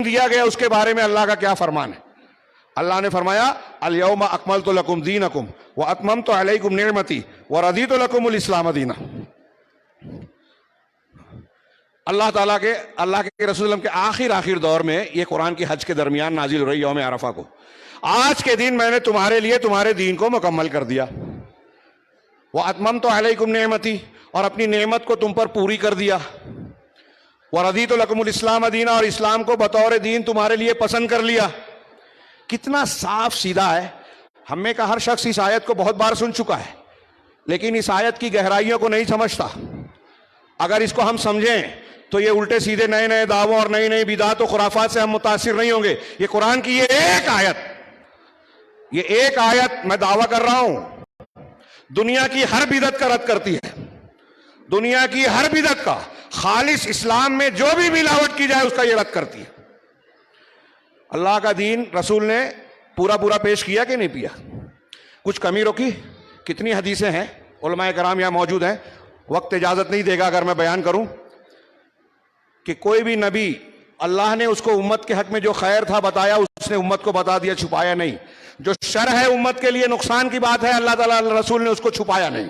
دیا گیا اس کے بارے میں اللہ کا کیا فرمان ہے؟ اللہ نے فرمایا الیوم اکملت لکم دینکم واتممت علیکم نعمتی ورضیت لکم الاسلام دینا۔ اللہ تعالیٰ کے رسول اللہ کے آخر دور میں یہ قرآن کی حج کے درمیان نازل ہو رہی یوم عرفہ کو، آج کے دن میں نے تمہارے لیے تمہارے دین کو مکمل کر دیا، واتممت علیکم نعمتی، اور اپنی نعمت کو تم پر پوری کر دیا، ورضیت لکم الاسلام دینا، اور اسلام کو بطور دین تمہارے لیے پسند کر لیا۔ کتنا صاف سیدھا ہے۔ ہم میں کا ہر شخص اس آیت کو بہت بار سن چکا ہے، لیکن اس آیت کی گہرائیوں کو نہیں سمجھتا۔ اگر اس کو ہم سمجھیں تو یہ الٹے سیدھے نئے نئے دعووں اور نئی نئی بدعات و خرافات سے ہم متاثر نہیں ہوں گے۔ یہ قرآن کی یہ ایک آیت میں دعویٰ کر رہا ہوں دنیا کی ہر بدعت کا رد کرتی ہے، دنیا کی ہر بدعت کا، خالص اسلام میں جو بھی ملاوٹ کی جائے اس کا یہ رد کرتی ہے۔ اللہ کا دین رسول نے پورا پیش کیا کہ نہیں کیا؟ کچھ کمی رکھی؟ کتنی حدیثیں ہیں، علماء کرام یہاں موجود ہیں، وقت اجازت نہیں دے گا اگر میں بیان کروں کہ کوئی بھی نبی اللہ نے اس کو امت کے حق میں جو خیر تھا بتایا اس نے امت کو بتا دیا، چھپایا نہیں۔ جو شر ہے امت کے لیے نقصان کی بات ہے، اللہ تعالیٰ رسول نے اس کو چھپایا نہیں۔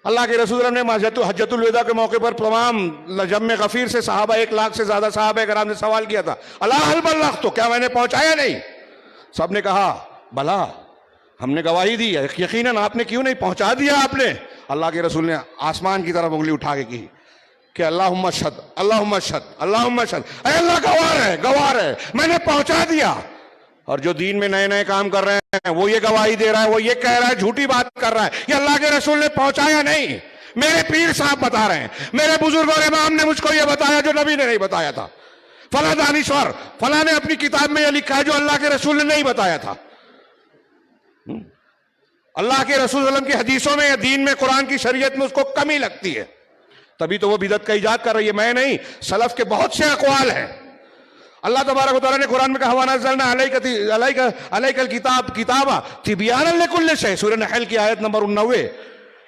اللہ کے رسول نے حجۃ الوداع کے موقع پر تمام جم غفیر سے صحابہ 1 لاکھ سے زیادہ صحابہ کرام نے سوال کیا تھا، الا هل بلغت، کیا میں نے پہنچایا نہیں؟ سب نے کہا بلا، ہم نے گواہی دی ہے، یقیناً آپ نے، کیوں نہیں پہنچا دیا آپ نے۔ اللہ کے رسول نے آسمان کی طرف انگلی اٹھا کے کی کہ اللہم اشہد اللہم اشہد اللہم اشہد، اے اللہ گواہ ہے میں نے پہنچا دیا۔ اور جو دین میں نئے نئے کام کر رہے ہیں وہ یہ گواہی دے رہا ہے، وہ یہ کہہ رہا ہے، جھوٹی بات کر رہا ہے، یہ اللہ کے رسول نے پہنچایا نہیں۔ میرے پیر صاحب بتا رہے ہیں، میرے بزرگ اور امام نے مجھ کو یہ بتایا جو نبی نے نہیں بتایا تھا، فلاں دانشور فلاں نے اپنی کتاب میں یہ لکھا ہے جو اللہ کے رسول نے نہیں بتایا تھا۔ اللہ کے رسول صلی اللہ علیہ وسلم کی حدیثوں میں یا دین میں، قرآن کی شریعت میں اس کو کمی لگتی ہے، تبھی تو وہ بدعت کا ایجاد کر رہی ہے، میں نہیں، سلف کے بہت سے اقوال ہیں۔ اللہ تبارک و تعالیٰ نے قرآن میں کہا وَنَزَّلْنَا عَلَيْكَ الْكِتَابَ كِتَابًا تِبْيَانًا لِكُلِّ شَيْءٍ، سورہ نحل کی آیت نمبر 99،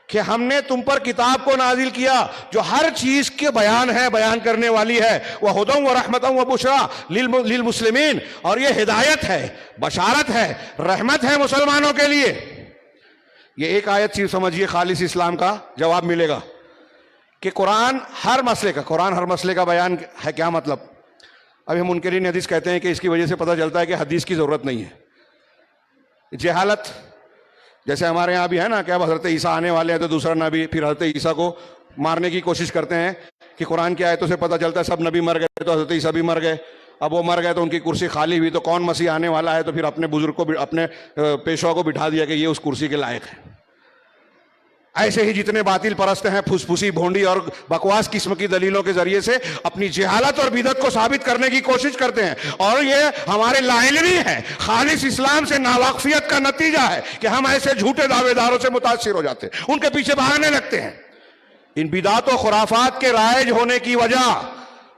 کہ ہم نے تم پر کتاب کو نازل کیا جو ہر چیز کے بیان ہے، بیان کرنے والی ہے، وَهُدًى وَرَحْمَةً وَبُشْرَىٰ لِلْمُسْلِمِينَ، اور یہ ہدایت ہے، بشارت ہے، رحمت ہے مسلمانوں کے لیے۔ یہ ایک آیت صرف سمجھیے، خالص اسلام کا جواب ملے گا کہ قرآن ہر مسئلے کا بیان ہے۔ کیا مطلب؟ ابھی ہم منکرین حدیث کہتے ہیں کہ اس کی وجہ سے پتہ چلتا ہے کہ حدیث کی ضرورت نہیں ہے۔ جہالت، جیسے ہمارے یہاں بھی ہے نا کہ اب حضرت عیسیٰ آنے والے ہیں تو دوسرا نبی، پھر حضرت عیسیٰ کو مارنے کی کوشش کرتے ہیں کہ قرآن کی آیتوں سے پتہ چلتا ہے سب نبی مر گئے تو حضرت عیسیٰ بھی مر گئے، اب وہ مر گئے تو ان کی کرسی خالی ہوئی تو کون مسیح آنے والا ہے، تو پھر اپنے بزرگ کو، اپنے پیشوا کو بٹھا دیا کہ یہ اس کرسی کے لائق ہے۔ ایسے ہی جتنے باطل پرست ہیں، پھوسی بھونڈی اور بکواس قسم کی دلیلوں کے ذریعے سے اپنی جہالت اور بدعت کو ثابت کرنے کی کوشش کرتے ہیں، اور یہ ہمارے لاعلمی ہے، خالص اسلام سے ناواقفیت کا نتیجہ ہے کہ ہم ایسے جھوٹے دعوے داروں سے متاثر ہو جاتے ہیں، ان کے پیچھے بھاگنے لگتے ہیں۔ ان بدعات و خرافات کے رائج ہونے کی وجہ،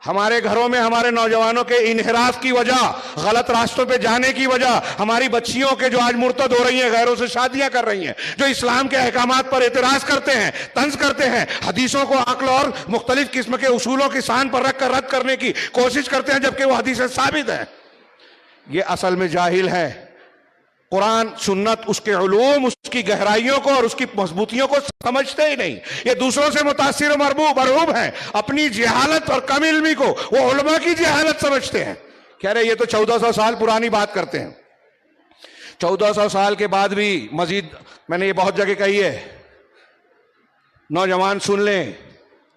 ہمارے گھروں میں ہمارے نوجوانوں کے انحراف کی وجہ، غلط راستوں پہ جانے کی وجہ، ہماری بچیوں کے جو آج مرتد ہو رہی ہیں، غیروں سے شادیاں کر رہی ہیں، جو اسلام کے احکامات پر اعتراض کرتے ہیں، طنز کرتے ہیں، حدیثوں کو عقل اور مختلف قسم کے اصولوں کی شان پر رکھ کر رد کرنے کی کوشش کرتے ہیں جبکہ وہ حدیثیں ثابت ہیں، یہ اصل میں جاہل ہے۔ قرآن سنت، اس کے علوم، اس کی گہرائیوں کو اور اس کی مضبوطیوں کو سمجھتے ہی نہیں، یہ دوسروں سے متاثر و مرعوب ہیں، اپنی جہالت اور کم علمی کو وہ علماء کی جہالت سمجھتے ہیں، کہہ رہے یہ تو 1400 سال پرانی بات کرتے ہیں۔ 1400 سال کے بعد بھی مزید، میں نے یہ بہت جگہ کہی ہے، نوجوان سن لیں،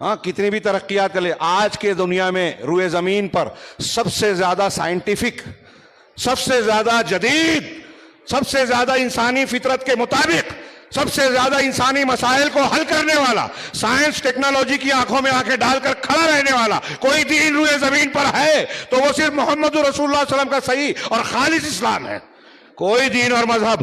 ہاں کتنی بھی ترقیات کر لیں، آج کے دنیا میں روئے زمین پر سب سے زیادہ سائنٹیفک، سب سے زیادہ جدید، سب سے زیادہ انسانی فطرت کے مطابق، سب سے زیادہ انسانی مسائل کو حل کرنے والا، سائنس ٹیکنالوجی کی آنکھوں میں آنکھیں ڈال کر کھڑا رہنے والا کوئی دین روئے زمین پر ہے تو وہ صرف محمد رسول اللہ صلی اللہ علیہ وسلم کا صحیح اور خالص اسلام ہے۔ کوئی دین اور مذہب